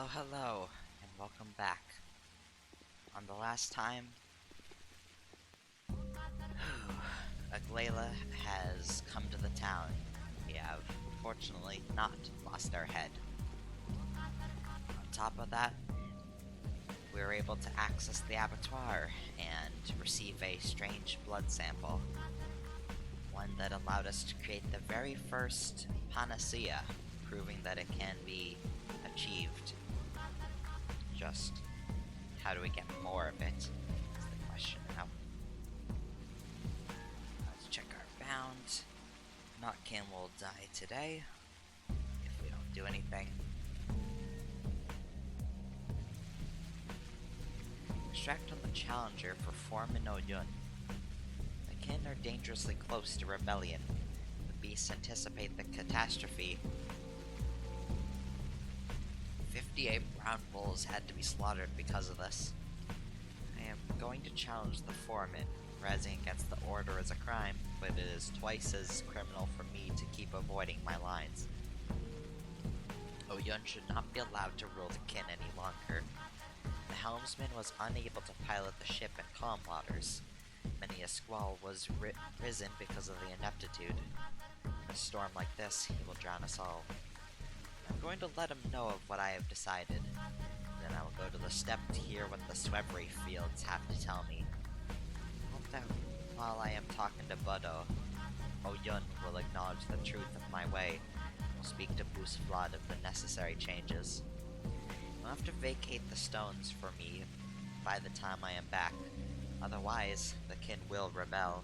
Hello, and welcome back. On the last time, Aglaila has come to the town. We have, fortunately, not lost our head. On top of that, we were able to access the abattoir and receive a strange blood sample. One that allowed us to create the very first panacea, proving that it can be achieved. Just how do we get more of it is the question now. Let's check our bound. Notkin will die today if we don't do anything. Extract on the Challenger for Foreman Oyun. The kin are dangerously close to rebellion. The beasts anticipate the catastrophe. 58 brown bulls had to be slaughtered because of this. I am going to challenge the foreman. Rising against the order is a crime, but it is twice as criminal for me to keep avoiding my lines. Oyun should not be allowed to rule the kin any longer. The helmsman was unable to pilot the ship in calm waters. Many a squall was risen because of the ineptitude. In a storm like this, he will drown us all. I'm going to let him know of what I have decided. Then I will go to the step to hear what the Swevry fields have to tell me. Hope that while I am talking to Budo, Oyun will acknowledge the truth of my way and will speak to Busflad of the necessary changes. You'll have to vacate the stones for me by the time I am back. Otherwise, the kin will rebel.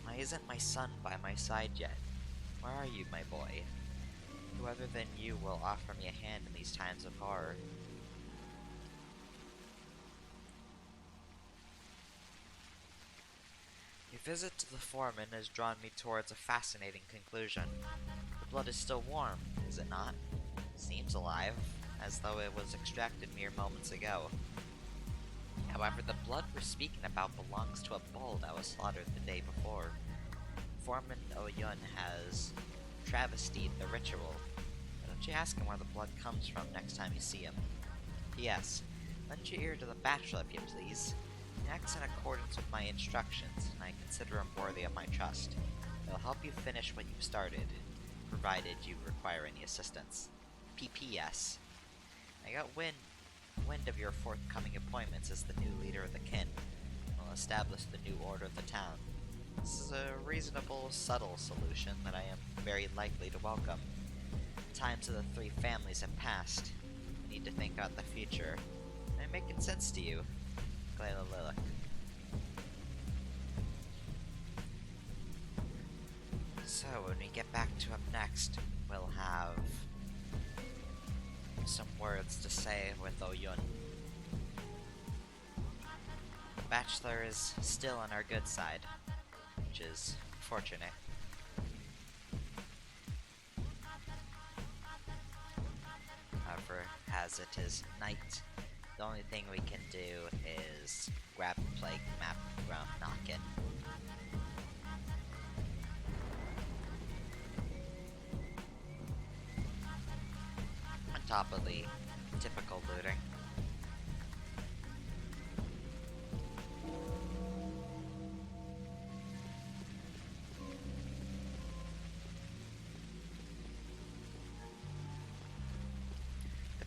Why isn't my son by my side yet? Where are you, my boy? Who other than you will offer me a hand in these times of horror? Your visit to the foreman has drawn me towards a fascinating conclusion. The blood is still warm, is it not? It seems alive, as though it was extracted mere moments ago. However, the blood we're speaking about belongs to a bull that was slaughtered the day before. Foreman Oyun has travestied the ritual. Why don't you ask him where the blood comes from next time you see him? P.S. Lend your ear to the bachelor, if you please. He acts in accordance with my instructions, and I consider him worthy of my trust. He'll help you finish what you've started, provided you require any assistance. P.P.S. I got wind of your forthcoming appointments as the new leader of the kin. We'll establish the new order of the town. This is a reasonable, subtle solution that I am very likely to welcome. The times of the three families have passed. We need to think about the future. Am I making sense to you? Glayla Lilac. So, when we get back to him next, we'll have some words to say with Oyun. The bachelor is still on our good side, which is fortunate. However, as it is night, the only thing we can do is grab the plague map from Notkin. On top of the typical looting.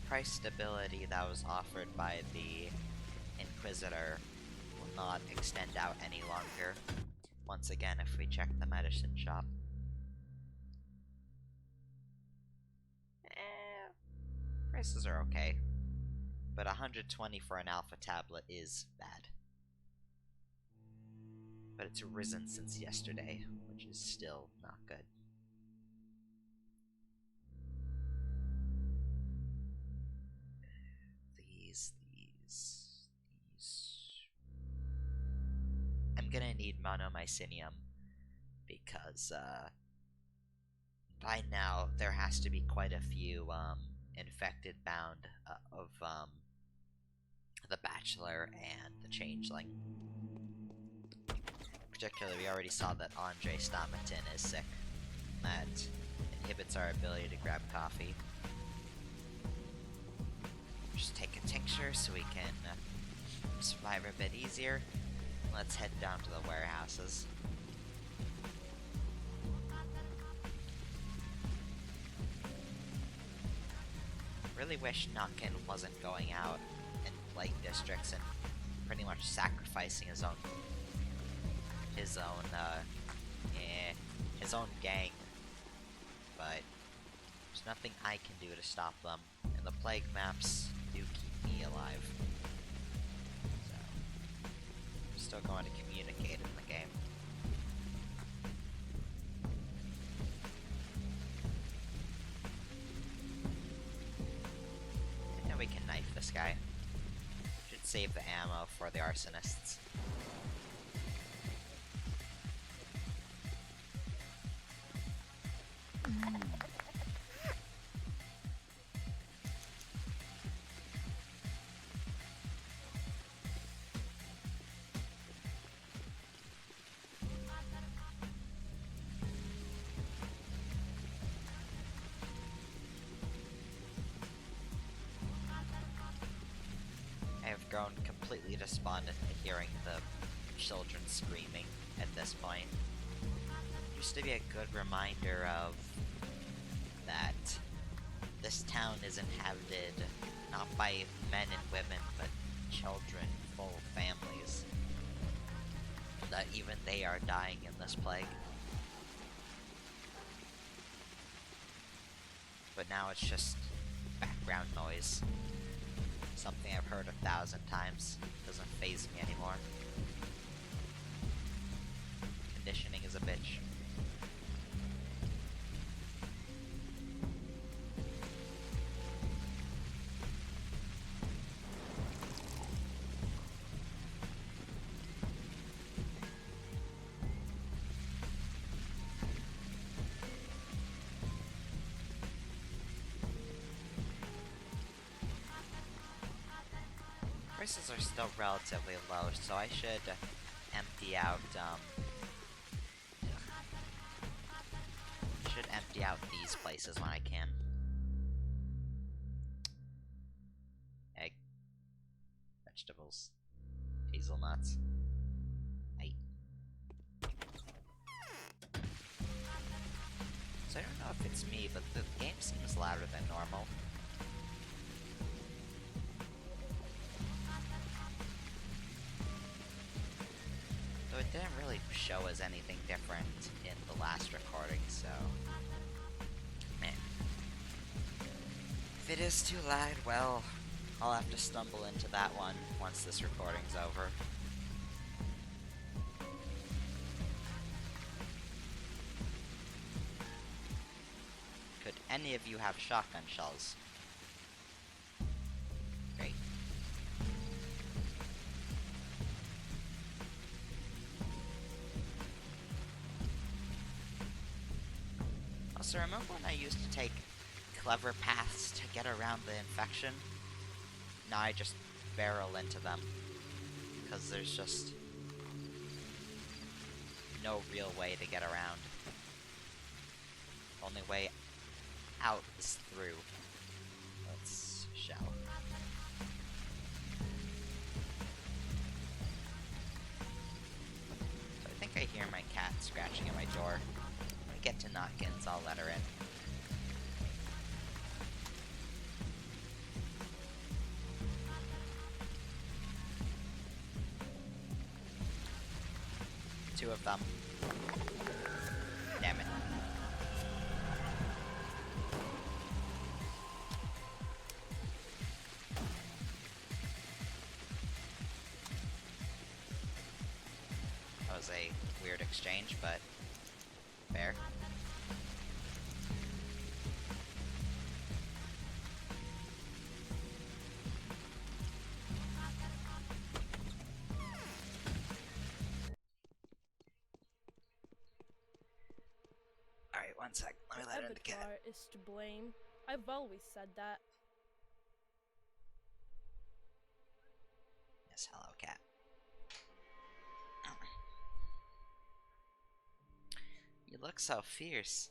Price stability that was offered by the Inquisitor will not extend out any longer. Once again, if we check the medicine shop. Prices are okay. But 120 for an alpha tablet is bad. But it's risen since yesterday, which is still not good. I'm gonna need monomycinium because by now there has to be quite a few infected bound of the Bachelor and the Changeling. Particularly, we already saw that Andre Stomatin is sick. That inhibits our ability to grab coffee. Just take a tincture so we can survive a bit easier. Let's head down to the warehouses. Really wish Nukin wasn't going out in Lake Districts and pretty much sacrificing his own gang. But there's nothing I can do to stop them, and the plague maps do keep me alive. So, I'm still going to communicate in the game. And then we can knife this guy. Should save the ammo for the arsonists. I have grown completely despondent at hearing the children screaming at this point. It used to be a good reminder of that this town is inhabited not by men and women, but children, full families. That even they are dying in this plague. But now it's just background noise. Something I've heard 1,000 times. Doesn't faze me anymore. Conditioning is a bitch. Prices are still relatively low, so I should empty out, these places when I can. Egg. Vegetables. Hazelnuts. Hey. So I don't know if it's me, but the game seems louder than normal. Though it didn't really show us anything different in the last recording, so... Man. If it is too loud, well, I'll have to stumble into that one once this recording's over. Could any of you have shotgun shells? Great. Also, remember when I used to take clever paths to get around the infection? Now I just barrel into them. Because there's just no real way to get around. The only way out is through. Let's shell. So I think I hear my cat scratching at my door. When I get to Notkins, I'll let her in. Two of them. Damn it. That was a weird exchange, but fair. Alright, one sec. Let me let in the cat. Avatar is to blame. I've always said that. Yes, hello, cat. You look so fierce.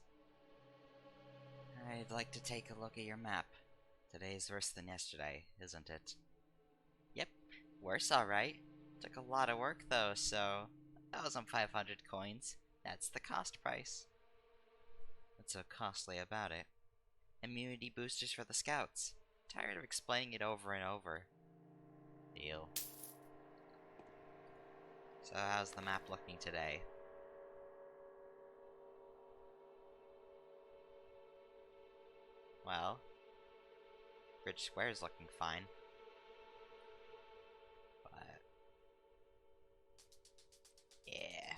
I'd like to take a look at your map. Today's worse than yesterday, isn't it? Yep, worse alright. Took a lot of work though, so 1,500 coins. That's the cost price. What's so costly about it? Immunity boosters for the scouts. Tired of explaining it over and over. Deal. So how's the map looking today? Well, Bridge Square's looking fine. But yeah.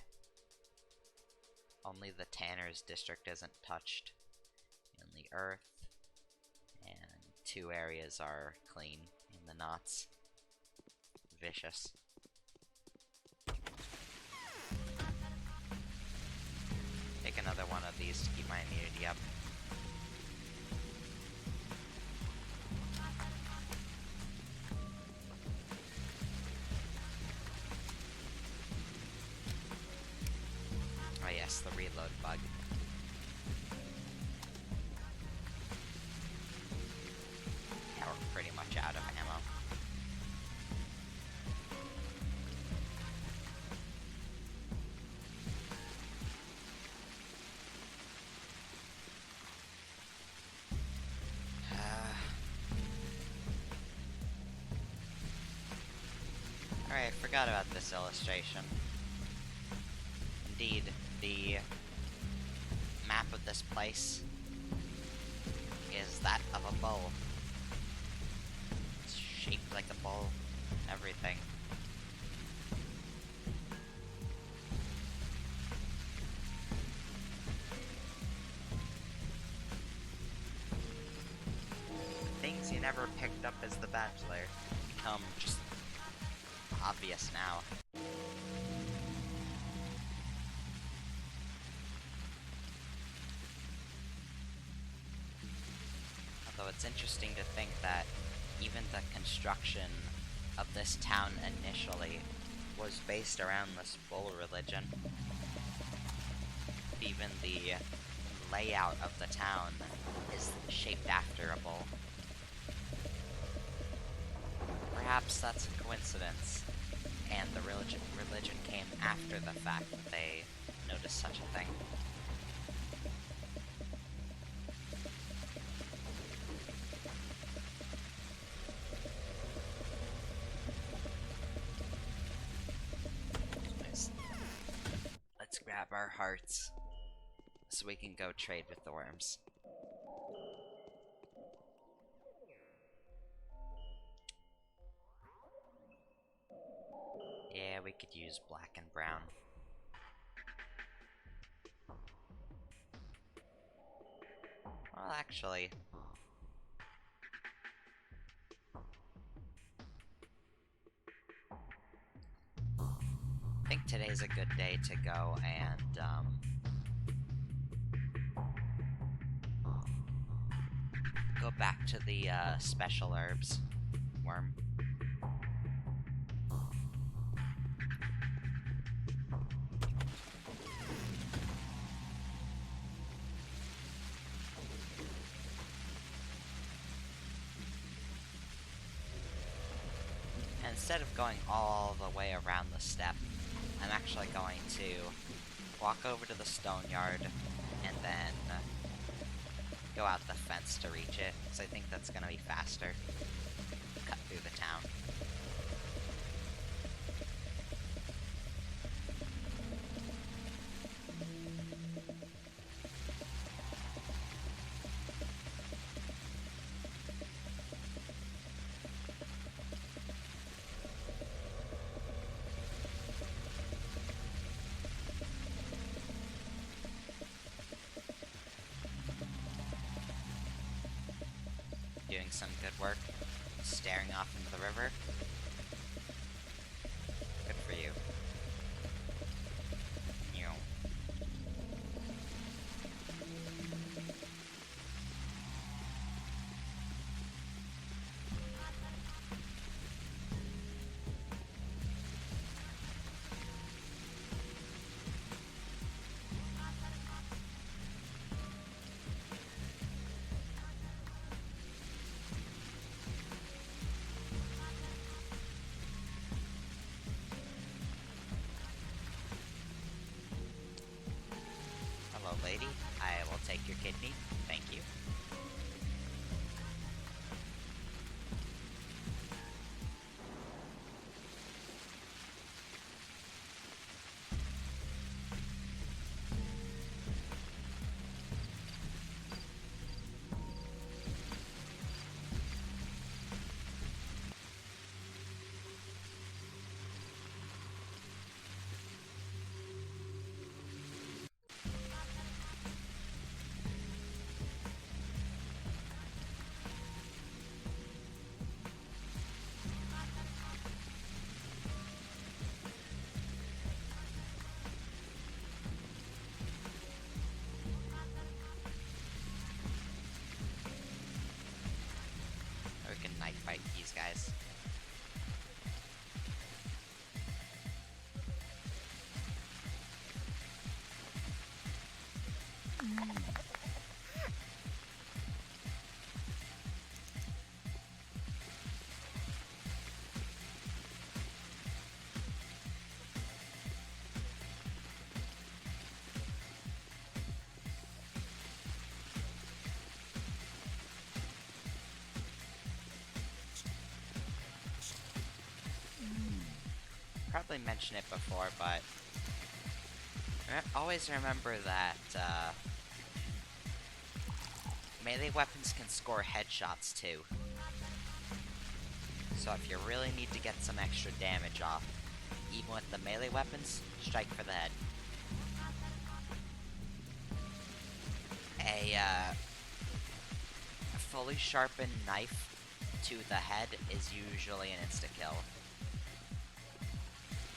Only the Tanner's district isn't touched. Only Earth and 2 areas are clean in the knots. Vicious. Take another one of these to keep my immunity up. Oh yes, the reload bug. Yeah, we're pretty much out of ammo. Alright, forgot about this illustration. Indeed, the map of this place is that of a bowl. It's shaped like a bowl. Everything. Things you never picked up as the bachelor become just obvious now. Although it's interesting to think that even the construction of this town initially was based around this bull religion. Even the layout of the town is shaped after a bull. Perhaps that's a coincidence, and the religion came after the fact that they noticed such a thing. Anyways, let's grab our hearts so we can go trade with the worms. Yeah, we could use black and brown. Well, actually, I think today's a good day to go and, go back to the, special herbs worm. And instead of going all the way around the step, I'm actually going to walk over to the stone yard and then go out the fence to reach it, because I think that's going to be faster. Cut through the town. Doing some good work, staring off into the river. Good for you. You. kidney. Thank you. We can knife fight these guys. Probably mentioned it before, but always remember that melee weapons can score headshots too. So if you really need to get some extra damage off, even with the melee weapons, strike for the head. A fully sharpened knife to the head is usually an insta-kill.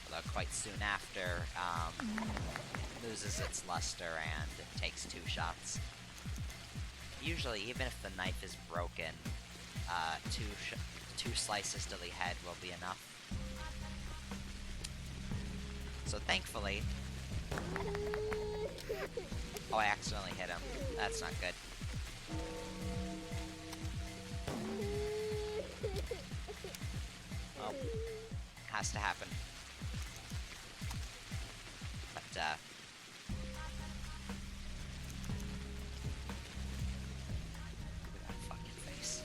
Although quite soon after, loses its luster and takes 2 shots. Usually, even if the knife is broken, 2 slices to the head will be enough. So thankfully... Oh, I accidentally hit him. That's not good. Oh. Has to happen. But, Look at that fucking face.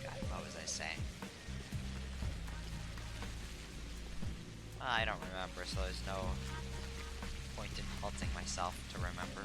God, what was I saying? I don't remember, so there's no point in halting myself to remember.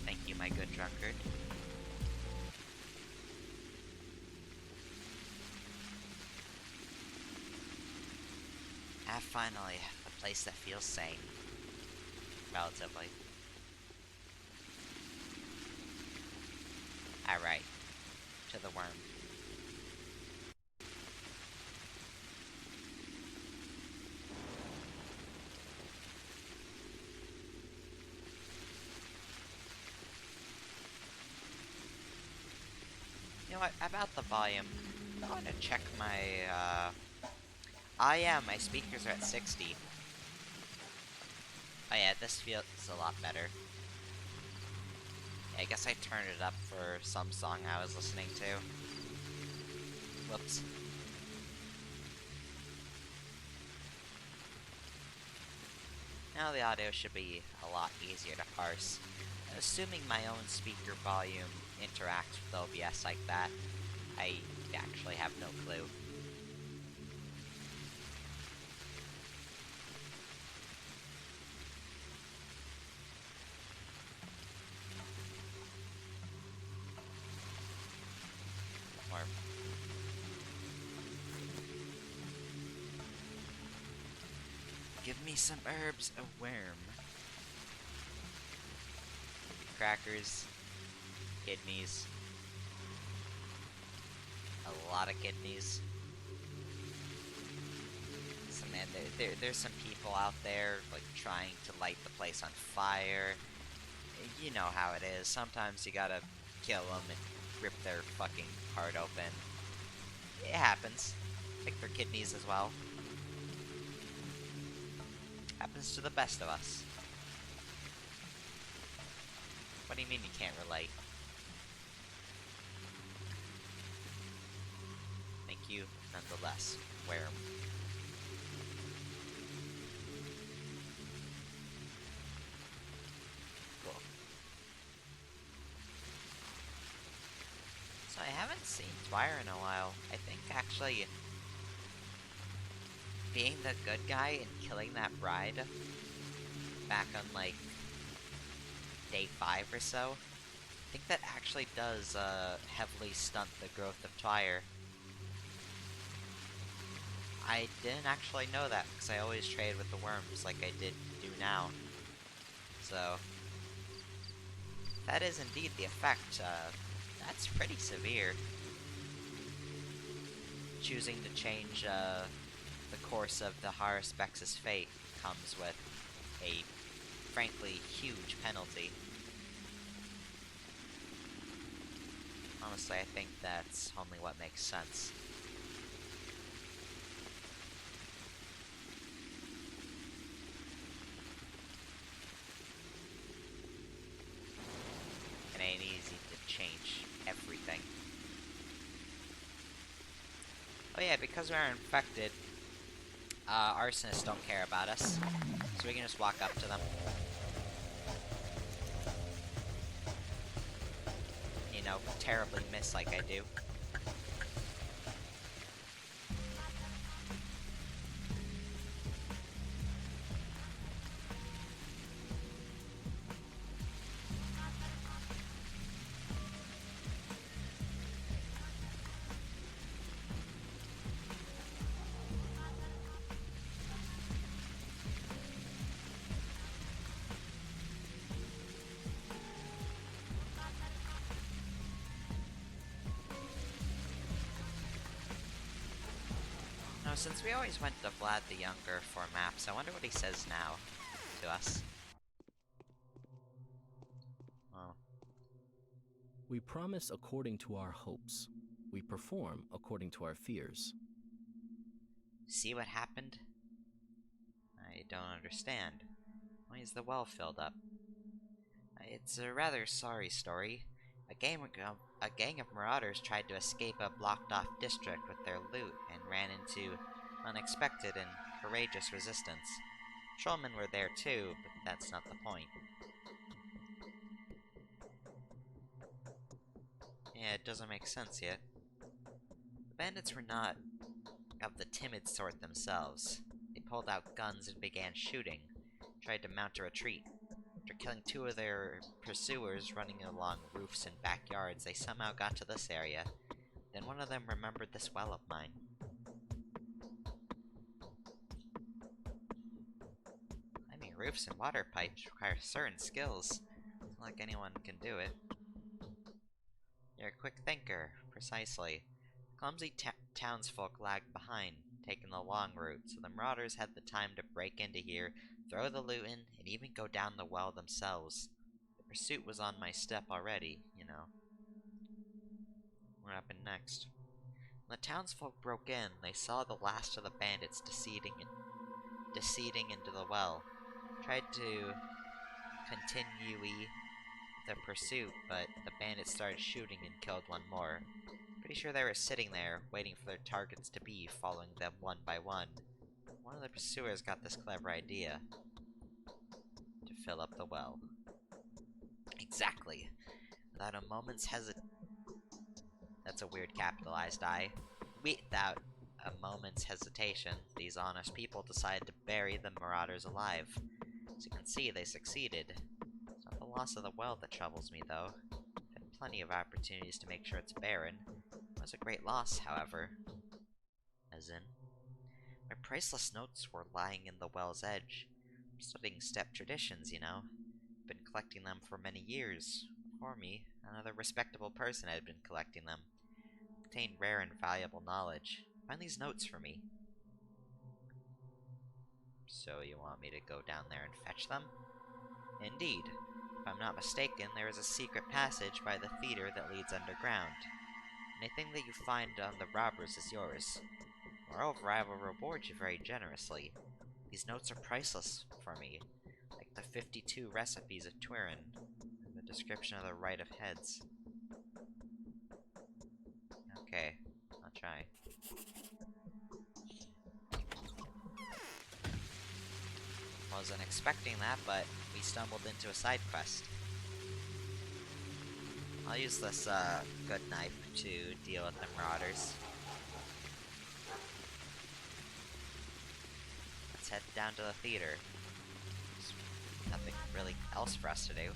Thank you, my good drunkard. Finally, a place that feels sane. Relatively. Alright. To the worm. You know what, about the volume, I want to check my, my speakers are at 60. Oh yeah, this feels a lot better. Yeah, I guess I turned it up for some song I was listening to. Whoops. Now the audio should be a lot easier to parse. Assuming my own speaker volume interacts with OBS like that, I actually have no clue. Or give me some herbs, a worm. Crackers, kidneys, a lot of kidneys, listen, man, there's some people out there, like, trying to light the place on fire. You know how it is. Sometimes you gotta kill them and rip their fucking heart open. It happens. Pick their kidneys as well. Happens to the best of us. What do you mean you can't relate? Thank you, nonetheless, Worm. Cool. So I haven't seen Dwyer in a while. I think, actually, being the good guy and killing that bride back on, like, day 5 or so, I think that actually does, heavily stunt the growth of Dwyer. I didn't actually know that, because I always trade with the worms like I do now. So, that is indeed the effect. That's pretty severe. Choosing to change, the course of the Haruspex's fate comes with a, frankly, huge penalty. Honestly, I think that's only what makes sense. It ain't easy to change everything. Oh yeah, because we're infected, arsonists don't care about us, so we can just walk up to them. You know, terribly miss like I do. Now, since we always went to Vlad the Younger for maps, I wonder what he says now to us. Oh. We promise according to our hopes. We perform according to our fears. See what happened? I don't understand. Why is the well filled up? It's a rather sorry story. A gang of marauders tried to escape a blocked-off district with their loot and ran into unexpected and courageous resistance. Patrolmen were there too, but that's not the point. Yeah, it doesn't make sense yet. The bandits were not of the timid sort themselves. They pulled out guns and began shooting, tried to mount a retreat. After killing 2 of their pursuers running along roofs and backyards, they somehow got to this area. Then one of them remembered this well of mine. Climbing roofs and water pipes require certain skills. It's not like anyone can do it. You're a quick thinker, precisely. Clumsy townsfolk lagged behind, taking the long route, so the marauders had the time to break into here, throw the loot in, and even go down the well themselves. The pursuit was on my step already, you know. What happened next? When the townsfolk broke in, they saw the last of the bandits deceding into the well. Tried to continue the pursuit, but the bandits started shooting and killed one more. Pretty sure they were sitting there, waiting for their targets to be, following them one by one. One of the pursuers got this clever idea. To fill up the well. Exactly. Without a moment's That's a weird capitalized I. Without a moment's hesitation, these honest people decided to bury the marauders alive. As you can see, they succeeded. It's not the loss of the well that troubles me, though. I've had plenty of opportunities to make sure it's barren. It was a great loss, however. As in? My priceless notes were lying in the well's edge. I'm studying step traditions, you know. I've been collecting them for many years. Before me, another respectable person had been collecting them. They contain rare and valuable knowledge. Find these notes for me. So you want me to go down there and fetch them? Indeed. If I'm not mistaken, there is a secret passage by the theater that leads underground. Anything that you find on the robbers is yours. Moreover, I will reward you very generously. These notes are priceless for me, like the 52 recipes of Turin, and the description of the rite of heads. Okay, I'll try. Wasn't expecting that, but we stumbled into a side quest. I'll use this, good knife to deal with the marauders. Let's head down to the theater. There's nothing really else for us to do.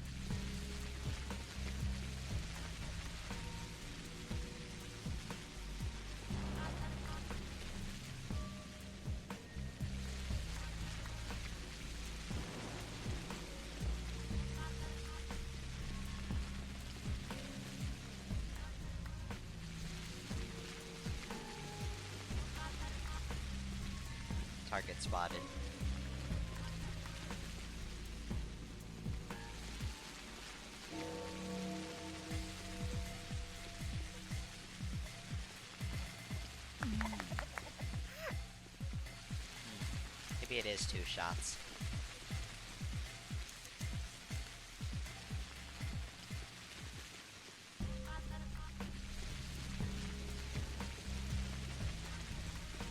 Target spotted. Maybe it is 2 shots.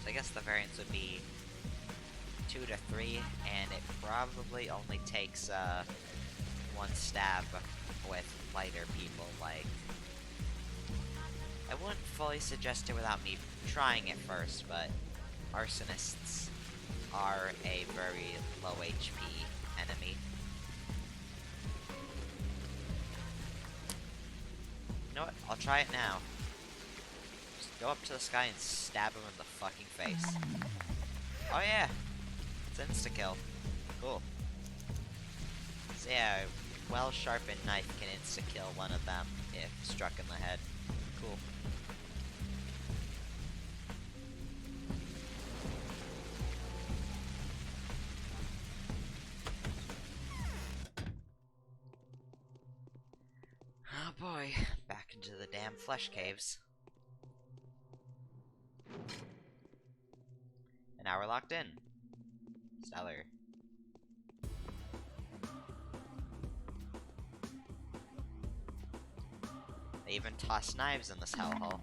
So I guess the variance would be 2 to 3, and it probably only takes 1 stab with lighter people. Like, I wouldn't fully suggest it without me trying it first, but arsonists are a very low HP enemy. You know what? I'll try it now. Just go up to the sky and stab him in the fucking face. Oh yeah! It's insta-kill. Cool. So yeah, a well-sharpened knife can insta-kill one of them if struck in the head. Cool. Oh boy, back into the damn flesh caves. And now we're locked in. Stellar. They even toss knives in this hellhole.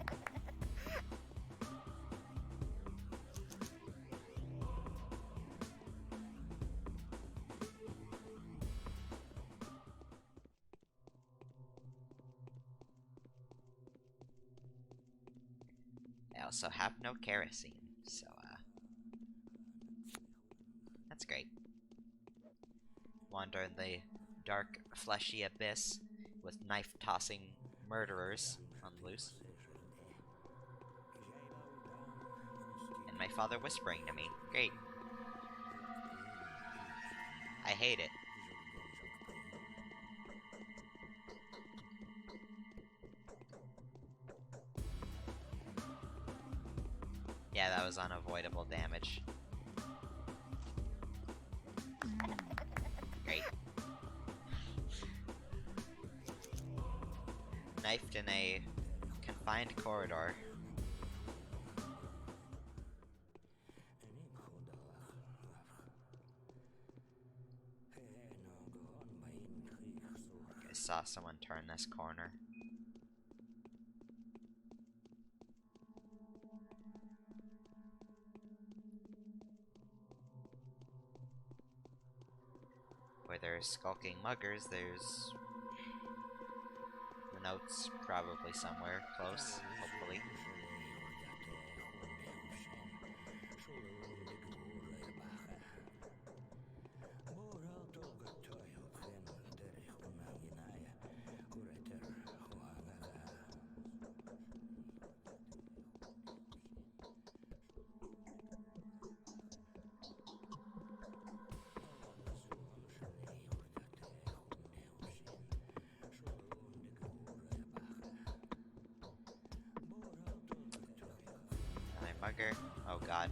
They also have no kerosene, so, that's great. Wander in the dark, fleshy abyss with knife-tossing murderers on the loose. And my father whispering to me. Great. I hate it. Yeah, that was unavoidable damage. Great. Knifed in a confined corridor. I saw someone turn this corner. Where there's skulking muggers, there's the notes probably somewhere close, hopefully. Another mugger. Oh god.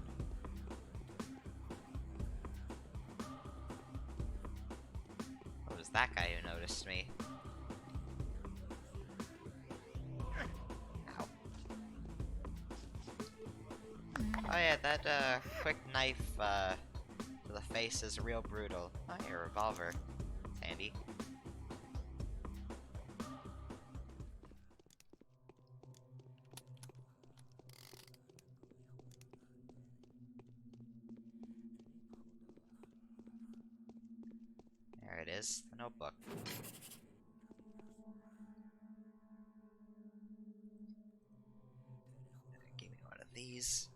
that guy who noticed me. Ow. Oh yeah, that quick knife to the face is real brutal. Oh, yeah, a revolver. It's handy. There it is, the notebook. Give me one of these.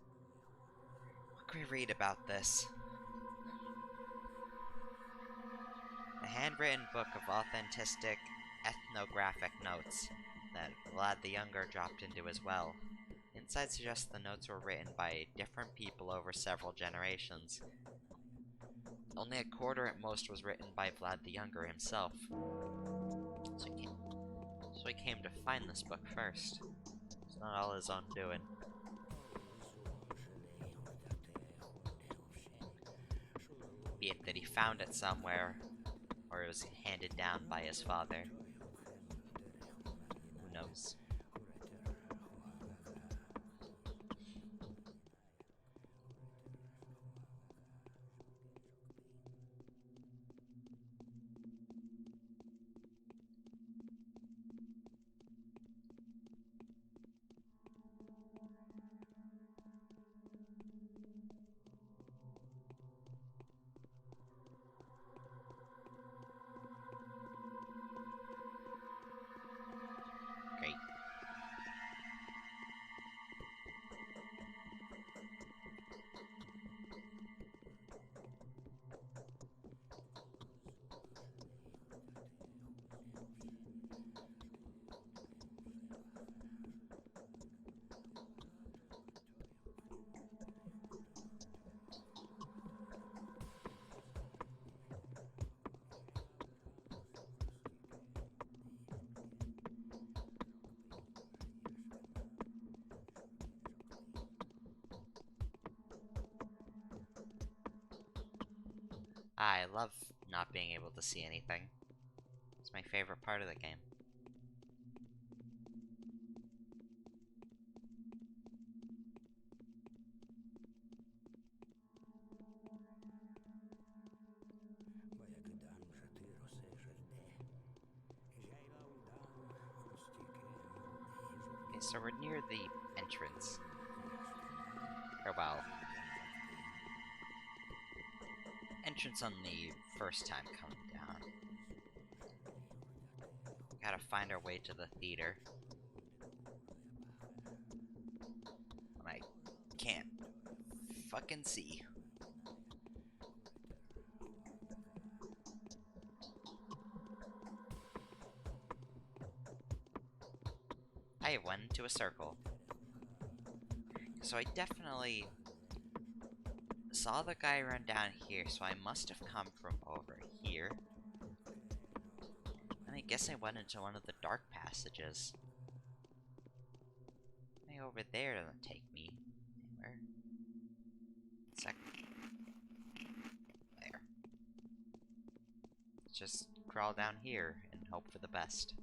What can we read about this? A handwritten book of authentic ethnographic notes that Vlad the Younger dropped into as well. Inside suggests the notes were written by different people over several generations. Only a quarter at most was written by Vlad the Younger himself. So he came to find this book first. It's not all his own doing. Be it that he found it somewhere, or it was handed down by his father. Who knows? Great. I love not being able to see anything. It's my favorite part of the game. Okay, so we're near the entrance. Or well, entrance on the first time coming down. Gotta find our way to the theater. And I can't fucking see. I went into a circle. So I definitely saw the guy run down here, so I must have come from over here. And I guess I went into one of the dark passages. Maybe over there doesn't take me anywhere. There. Let's just crawl down here and hope for the best.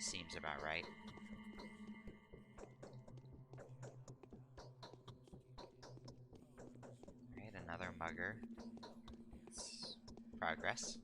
Seems about right. Alright, another mugger. It's progress.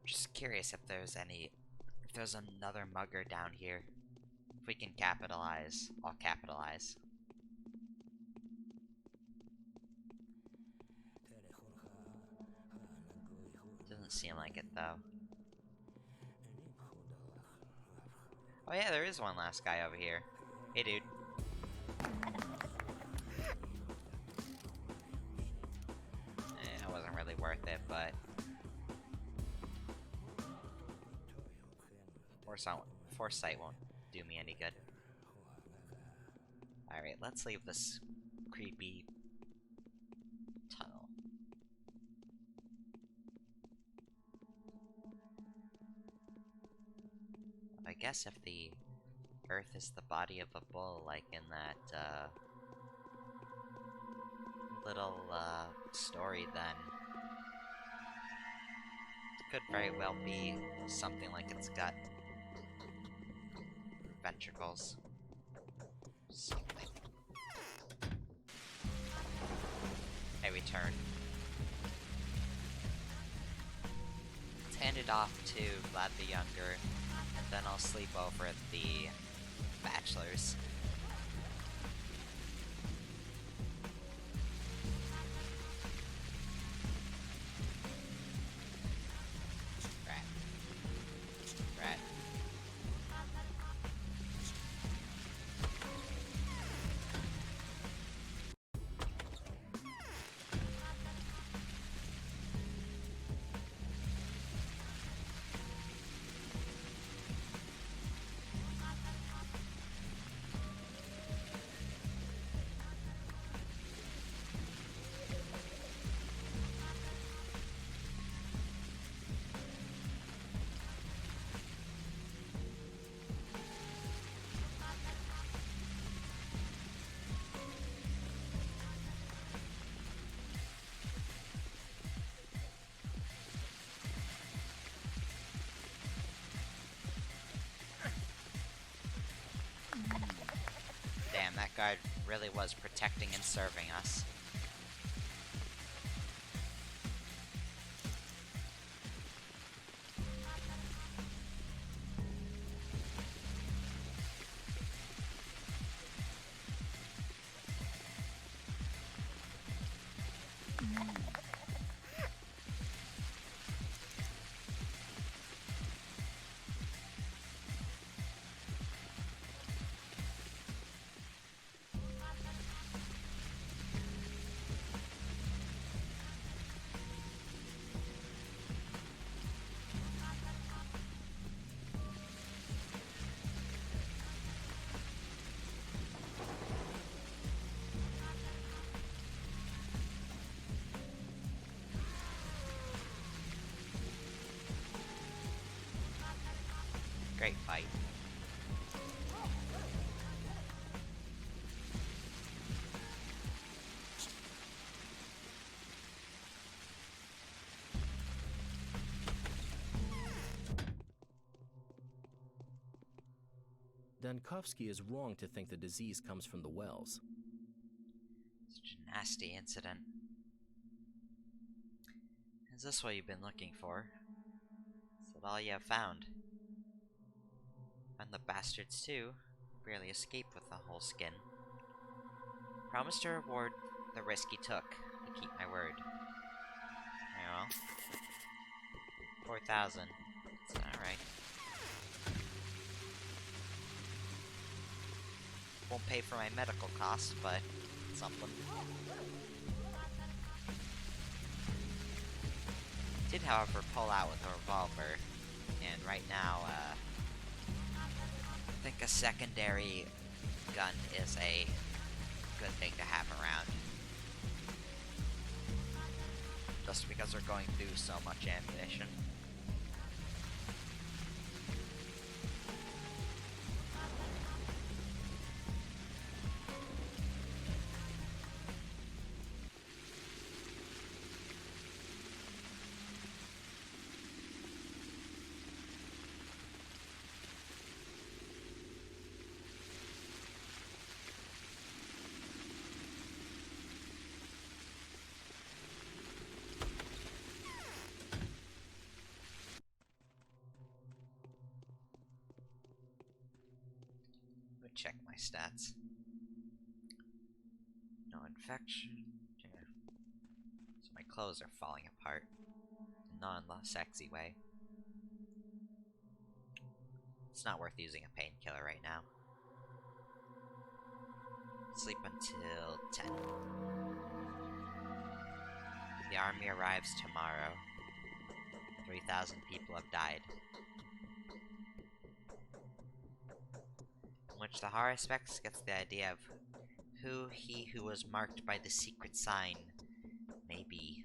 Just curious if there's another mugger down here. If we can capitalize, I'll capitalize. Doesn't seem like it though. Oh yeah, there is one last guy over here. Hey dude. worth it, but foresight won't do me any good. Alright, let's leave this creepy tunnel. I guess if the Earth is the body of a bull, like in that, little, story, then it could very well be something like it's got ventricles. Something. I return. Let's hand it off to Vlad the Younger, and then I'll sleep over at the Bachelor's. Rat. Rat. Damn, that guard really was protecting and serving us. Great fight. Dankovsky is wrong to think the disease comes from the wells. Such a nasty incident. Is this what you've been looking for? Is that all you have found? And the bastards too. Barely escaped with the whole skin. Promise to reward the risk he took. To keep my word. Very well. 4,000. It's alright. Won't pay for my medical costs, but something. Did, however, pull out with a revolver, and right now, I think a secondary gun is a good thing to have around. Just because we're going through so much ammunition. Check my stats. No infection. Yeah. So my clothes are falling apart. Not in a sexy way. It's not worth using a painkiller right now. Sleep until 10. The army arrives tomorrow. 3,000 people have died. In which the Haruspex gets the idea of who he who was marked by the secret sign may be.